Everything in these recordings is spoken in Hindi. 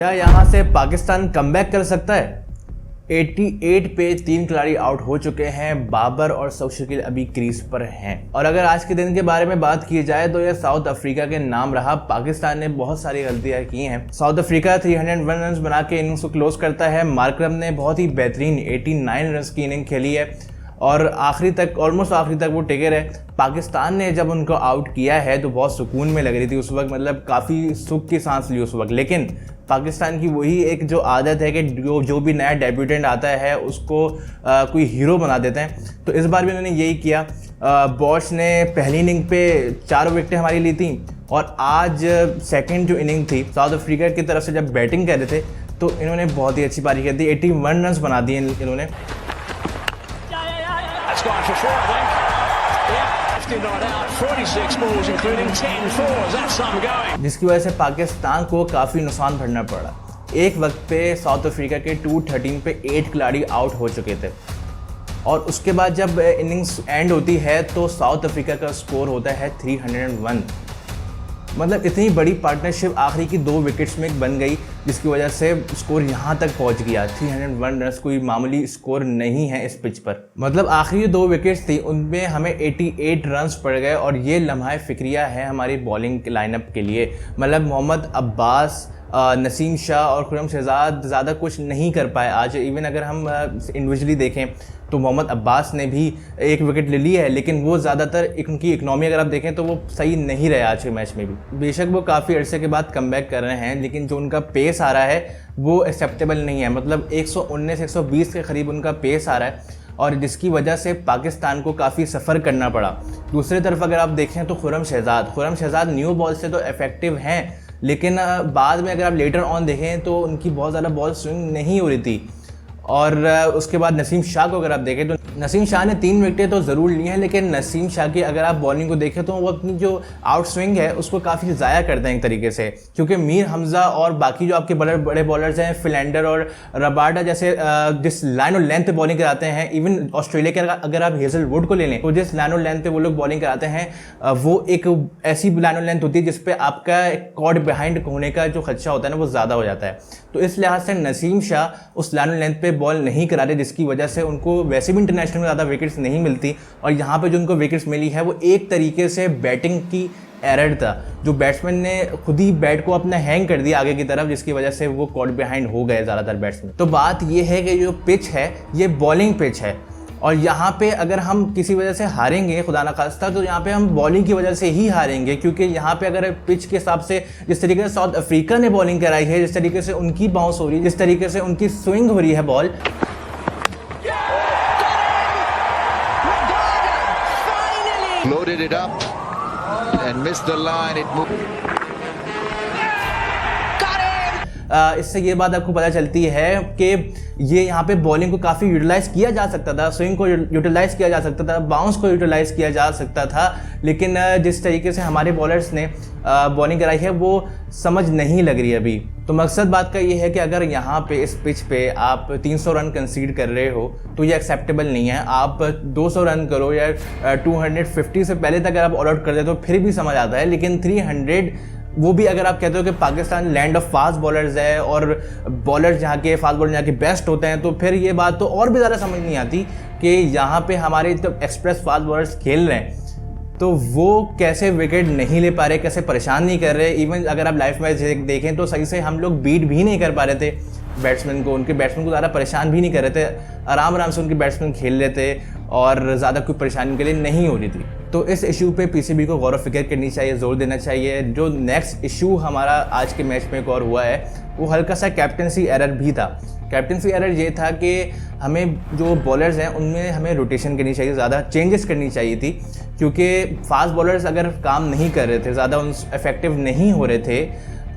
क्या यहाँ से पाकिस्तान कमबैक कर सकता है? 88 पे 3 खिलाड़ी आउट हो चुके हैं। बाबर और शौशकील अभी क्रीज पर हैं। और अगर आज के दिन के बारे में बात की जाए तो यह साउथ अफ्रीका के नाम रहा। पाकिस्तान ने बहुत सारी गलतियां की हैं। साउथ अफ्रीका 301 रन बना के इनिंग्स को क्लोज करता है। मार्करम ने बहुत ही बेहतरीन 89 रन की इनिंग खेली है और आखिरी तक, ऑलमोस्ट आखिरी तक वो टिके रहे। पाकिस्तान ने जब उनको आउट किया है तो बहुत सुकून में लग रही थी उस वक्त, मतलब काफ़ी सुख की सांस ली उस वक्त। लेकिन पाकिस्तान की वही एक जो आदत है कि जो भी नया डेब्यूटेंट आता है उसको कोई हीरो बना देते हैं। तो इस बार भी उन्होंने यही किया। बॉश ने पहली इनिंग पे 4 विकेटें हमारी ली थी और आज सेकंड जो इनिंग थी साउथ अफ्रीका की तरफ से जब बैटिंग कर रहे थे तो इन्होंने बहुत ही अच्छी पारी कर दी। 81 रन बना दिए इन्होंने। जिसकी वजह से पाकिस्तान को काफ़ी नुकसान भरना पड़ा। एक वक्त पे साउथ अफ्रीका के 213 पे 8 खिलाड़ी आउट हो चुके थे और उसके बाद जब इनिंग्स एंड होती है तो साउथ अफ्रीका का स्कोर होता है 301। मतलब इतनी बड़ी पार्टनरशिप आखिरी की 2 विकेट्स में बन गई जिसकी वजह से स्कोर यहाँ तक पहुँच गया। 301 रन कोई मामूली स्कोर नहीं है इस पिच पर। मतलब आखिरी 2 विकेट्स थी उनमें हमें 88 रन पड़ गए और ये लम्हा फिक्रिया है हमारी बॉलिंग लाइनअप के लिए। मतलब मोहम्मद अब्बास, नसीम शाह और खुर्रम शहजाद ज़्यादा कुछ नहीं कर पाए आज। इवन अगर हम इंडिविजुअली देखें तो मोहम्मद अब्बास ने भी 1 विकेट ले ली है, लेकिन वो ज़्यादातर उनकी इकनॉमी अगर आप देखें तो वो सही नहीं रहे आज के मैच में भी। बेशक वो काफ़ी अरसे के बाद कमबैक कर रहे हैं लेकिन जो उनका पेस आ रहा है वो एक्सेप्टेबल नहीं है। मतलब 119-120 के करीब उनका पेस आ रहा है और जिसकी वजह से पाकिस्तान को काफ़ी सफ़र करना पड़ा। दूसरी तरफ अगर आप देखें तो खुर्रम शहजाद न्यू बॉल से तो इफेक्टिव हैं, लेकिन बाद में अगर आप लेटर ऑन देखें तो उनकी बहुत ज़्यादा बॉल स्विंग नहीं हो रही थी। और उसके बाद नसीम शाह को अगर आप देखें तो नसीम शाह ने 3 विकेटें तो ज़रूर ली हैं, लेकिन नसीम शाह की अगर आप बॉलिंग को देखें तो वो अपनी जो आउट स्विंग है उसको काफ़ी ज़ाया करते हैं एक तरीके से। क्योंकि मीर हमज़ा और बाकी जो आपके बड़े बॉलर्स हैं फिलेंडर और रबाडा जैसे जिस लाइन और लेंथ पे बॉलिंग कराते हैं, इवन ऑस्ट्रेलिया के अगर आप हेजलवुड को ले लें तो जिस लाइन और लेंथ पे वो लोग बॉलिंग कराते हैं वो एक ऐसी लाइन और लेंथ होती है जिसपे आपका कॉर्ड बिहाइंड होने का जो खदशा होता है ना वो ज़्यादा हो जाता है। तो इस लिहाज से नसीम शाह उस लाइन और लेंथ पे बॉल नहीं करा रहे जिसकी वजह से उनको वैसे भी इंटरनेशनल में ज़्यादा विकेट्स नहीं मिलती और यहाँ पे जो उनको विकेट्स मिली है वो एक तरीके से बैटिंग की एरर था। जो बैट्समैन ने खुद ही बैट को अपना हैंग कर दिया आगे की तरफ जिसकी वजह से वो कॉट बिहाइंड हो गए ज़्यादातर बैट्समैन। तो बात ये है कि जो पिच है ये बॉलिंग पिच है और यहाँ पे अगर हम किसी वजह से हारेंगे खुदा ना खास्ता तो यहाँ पे हम बॉलिंग की वजह से ही हारेंगे। क्योंकि यहाँ पे अगर पिच के हिसाब से जिस तरीके से साउथ अफ्रीका ने बॉलिंग कराई है, जिस तरीके से उनकी बाउंस हो रही है, जिस तरीके से उनकी स्विंग हो रही है ball, loaded it up and missed the line. It moved. इससे ये बात आपको पता चलती है कि ये यहाँ पे बॉलिंग को काफ़ी यूटिलाइज़ किया जा सकता था, स्विंग को यूटिलाइज़ किया जा सकता था, बाउंस को यूटिलाइज़ किया जा सकता था, लेकिन जिस तरीके से हमारे बॉलर्स ने बॉलिंग कराई है वो समझ नहीं लग रही अभी। तो मकसद बात का ये है कि अगर यहाँ पे इस पिच पे आप 300 रन कंसीड कर रहे हो तो ये एक्सेप्टेबल नहीं है। आप 200 रन करो या 250 से पहले तक अगर आप ऑल आउट कर दे तो फिर भी समझ आता है, लेकिन 300 वो भी अगर आप कहते हो कि Pakistan land of fast bowlers है और बॉलर्स यहाँ के फास्ट बॉलर यहाँ के बेस्ट होते हैं तो फिर ये बात तो और भी ज़्यादा समझ नहीं आती कि यहाँ पे हमारे तो एक्सप्रेस फास्ट बॉलर्स खेल रहे हैं तो वो कैसे विकेट नहीं ले पा रहे, कैसे परेशान नहीं कर रहे। इवन अगर आप लाइव मैच देखें तो सही से हम लोग बीट भी नहीं कर पा रहे थे बैट्समैन को, उनके बैट्समैन को ज़्यादा परेशान भी नहीं कर रहे थे, आराम से उनके बैट्समैन खेल रहे थे और ज़्यादा कोई परेशानी के लिए नहीं हो रही थी। तो इस इशू पे पीसीबी को गौर व फिक्र करनी चाहिए, जोर देना चाहिए। जो नेक्स्ट इशू हमारा आज के मैच में एक और हुआ है वो हल्का सा कैप्टनसी एरर भी था। कैप्टनसी एरर ये था कि हमें जो बॉलर्स हैं उनमें हमें रोटेशन करनी चाहिए, ज़्यादा चेंजेस करनी चाहिए थी। क्योंकि फास्ट बॉलर्स अगर काम नहीं कर रहे थे, ज़्यादा उन इफेक्टिव नहीं हो रहे थे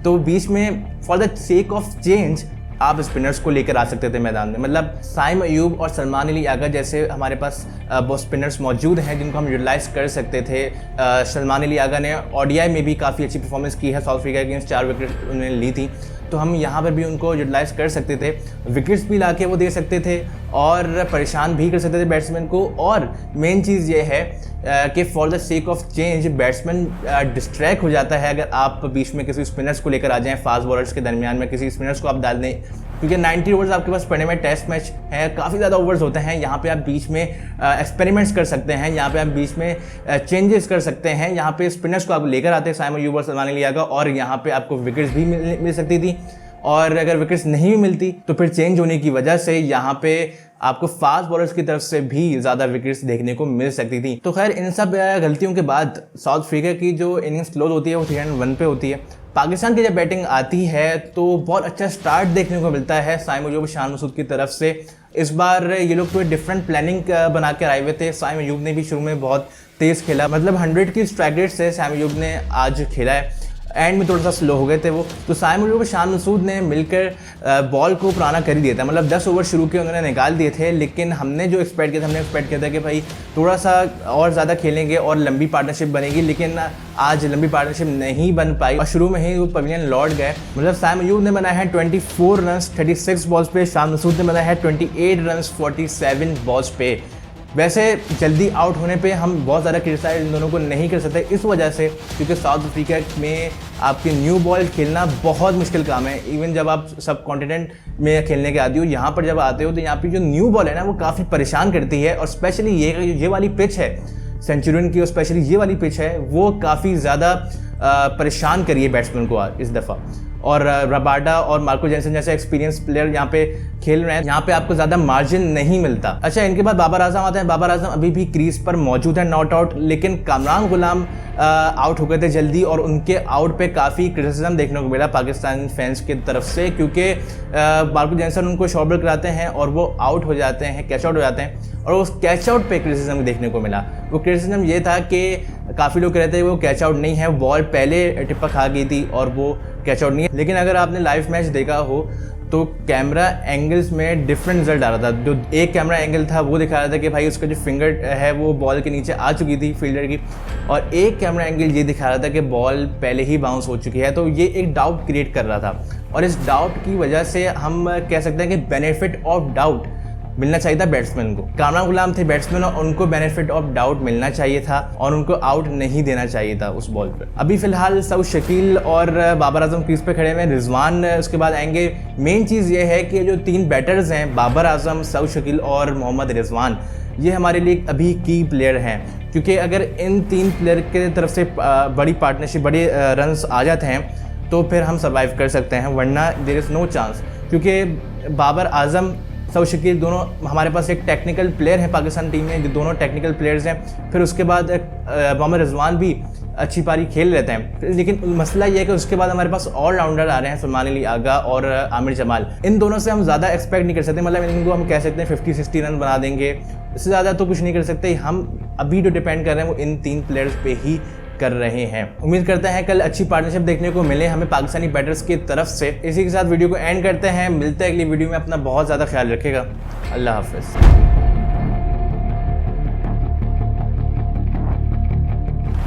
तो बीच में for the sake of change आप स्पिनर्स को लेकर आ सकते थे मैदान में। मतलब साइम अयूब और सलमान अली आगा जैसे हमारे पास वो स्पिनर्स मौजूद हैं जिनको हम यूटिलाइज़ कर सकते थे। सलमान अली आगा ने ओडीआई में भी काफ़ी अच्छी परफॉर्मेंस की है, साउथ अफ्रीका के अगेंस्ट 4 विकेट उन्होंने ली थी, तो हम यहाँ पर भी उनको यूटिलाइज़ कर सकते थे, विकेट्स भी ला के वो दे सकते थे और परेशान भी कर सकते थे बैट्समैन को। और मेन चीज़ ये है कि for the sake of change batsman distract हो जाता है अगर आप बीच में किसी स्पिनर्स को लेकर आ जाएं, फास्ट बॉलर्स के दरमियान में किसी स्पिनर्स को आप डाल दें, क्योंकि 90 ओवर्स आपके पास पड़ने में टेस्ट मैच है, काफ़ी ज़्यादा ओवर्स होते हैं। यहाँ पे आप बीच में एक्सपेरिमेंट्स कर सकते हैं, यहाँ पे आप बीच में चेंजेस कर सकते हैं। यहाँ पे स्पिनर्स को आप लेकर आते हैं साइमन यूबर, सलमान अली यागा, और यहाँ पे आपको विकेट्स भी मिल सकती थी। और अगर विकेट्स नहीं भी मिलती तो फिर चेंज होने की वजह से यहाँ पे आपको फास्ट बॉलर्स की तरफ से भी ज़्यादा विकेट्स देखने को मिल सकती थी। तो खैर इन सब गलतियों के बाद साउथ अफ्रीका की जो इनिंग्स क्लोज होती है वो 301 पे होती है। पाकिस्तान की जब बैटिंग आती है तो बहुत अच्छा स्टार्ट देखने को मिलता है साइम अयूब, शान मसूद की तरफ से। इस बार ये लोग कोई डिफरेंट प्लानिंग बना कर आए हुए थे। साइम अयूब ने भी शुरू में बहुत तेज़ खेला, मतलब 100 की स्ट्राइक रेट से साइम अयूब ने आज खेला है। एंड में थोड़ा सा स्लो हो गए थे वो, तो साइम अयूब और शान मसूद ने मिलकर बॉल को पुराना कर ही दिया था। मतलब 10 ओवर शुरू के उन्होंने निकाल दिए थे, लेकिन हमने जो एक्सपेक्ट किया था, हमने एक्सपेक्ट किया था कि भाई थोड़ा सा और ज़्यादा खेलेंगे और लंबी पार्टनरशिप बनेगी, लेकिन आज लंबी पार्टनरशिप नहीं बन पाई और शुरू में ही वो पवेलियन लौट गए। मतलब साइम अयूब ने बनाया है 24 रन 36 बॉल्स पे, शान मसूद ने बनाया है 28 रन 47 बॉल्स पे। वैसे जल्दी आउट होने पे हम बहुत ज़्यादा क्रिटिसाइज इन दोनों को नहीं कर सकते, इस वजह से क्योंकि साउथ अफ्रीका में आपकी न्यू बॉल खेलना बहुत मुश्किल काम है। इवन जब आप सब कॉन्टिनेंट में खेलने के आदि हो, यहाँ पर जब आते हो तो यहाँ पे जो न्यू बॉल है ना वो काफ़ी परेशान करती है। और स्पेशली ये वाली पिच है सेंचुरियन की, और स्पेशली ये वाली पिच है वो काफ़ी ज़्यादा परेशान करी है बैट्समैन को इस दफ़ा। और रबाडा और मार्को जेनसन जैसे एक्सपीरियंस प्लेयर यहाँ पे खेल रहे हैं, यहाँ पे आपको ज़्यादा मार्जिन नहीं मिलता। अच्छा, इनके बाद बाबर आजम आते हैं। बाबर आजम अभी भी क्रीज पर मौजूद है, नॉट आउट, लेकिन कामरान गुलाम आउट हो गए थे जल्दी और उनके आउट पे काफ़ी क्रिटिसिज्म देखने को मिला पाकिस्तान फैंस की तरफ से, क्योंकि मार्को जेनसन उनको शॉर्ट बॉल कराते हैं और वो आउट हो जाते हैं, कैच आउट हो जाते हैं। और उस कैच आउट पे क्रिटिसिज्म देखने को मिला। वो क्रिटिसिज्म ये था कि काफ़ी लोग कहते हैं वो कैच आउट नहीं है, बॉल पहले टिप्पा खा गई थी और वो कैच आउट नहीं है। लेकिन अगर आपने लाइव मैच देखा हो तो कैमरा एंगल्स में डिफरेंट रिजल्ट आ रहा था। जो एक कैमरा एंगल था वो दिखा रहा था कि भाई उसका जो फिंगर है वो बॉल के नीचे आ चुकी थी फील्डर की, और एक कैमरा एंगल ये दिखा रहा था कि बॉल पहले ही बाउंस हो चुकी है। तो ये एक डाउट क्रिएट कर रहा था, और इस डाउट की वजह से हम कह सकते हैं कि बेनिफिट ऑफ डाउट मिलना चाहिए था बैट्समैन को। कामरान गुलाम थे बैट्समैन और उनको बेनिफिट ऑफ डाउट मिलना चाहिए था और उनको आउट नहीं देना चाहिए था उस बॉल पर। अभी फिलहाल सऊद शकील और बाबर आजम क्रीज पे खड़े हुए, रिजवान उसके बाद आएंगे। मेन चीज़ ये है कि जो 3 बैटर्स हैं, बाबर आजम, सऊद शकील और मोहम्मद रिजवान, ये हमारे लिए अभी की प्लेयर हैं, क्योंकि अगर इन 3 प्लेयर के तरफ से बड़ी पार्टनरशिप, बड़े रन्स आ जाते हैं तो फिर हम सर्वाइव कर सकते हैं, वरना देयर इज़ नो चांस। क्योंकि बाबर आजम, सऊद शकील दोनों हमारे पास एक टेक्निकल प्लेयर हैं पाकिस्तान टीम में, जो दोनों टेक्निकल प्लेयर्स हैं। फिर उसके बाद मोहम्मद रिजवान भी अच्छी पारी खेल लेते हैं, लेकिन मसला ये है कि उसके बाद हमारे पास ऑलराउंडर आ रहे हैं, सलमान अली यागा और आमिर जमाल। इन दोनों से हम ज़्यादा एक्सपेक्ट नहीं कर सकते, मतलब इनको हम कह सकते हैं 50-60 रन बना देंगे, इससे ज़्यादा तो कुछ नहीं कर सकते। हम अभी जो डिपेंड कर रहे हैं वो इन 3 प्लेयर्स पे ही कर रहे हैं। उम्मीद करते हैं कल अच्छी पार्टनरशिप देखने को मिले हमें पाकिस्तानी बैटर्स की तरफ से। इसी के साथ वीडियो को एंड करते हैं, मिलते हैं अगली वीडियो में। अपना बहुत ज़्यादा ख्याल रखेगा, अल्लाह हाफ़िज़।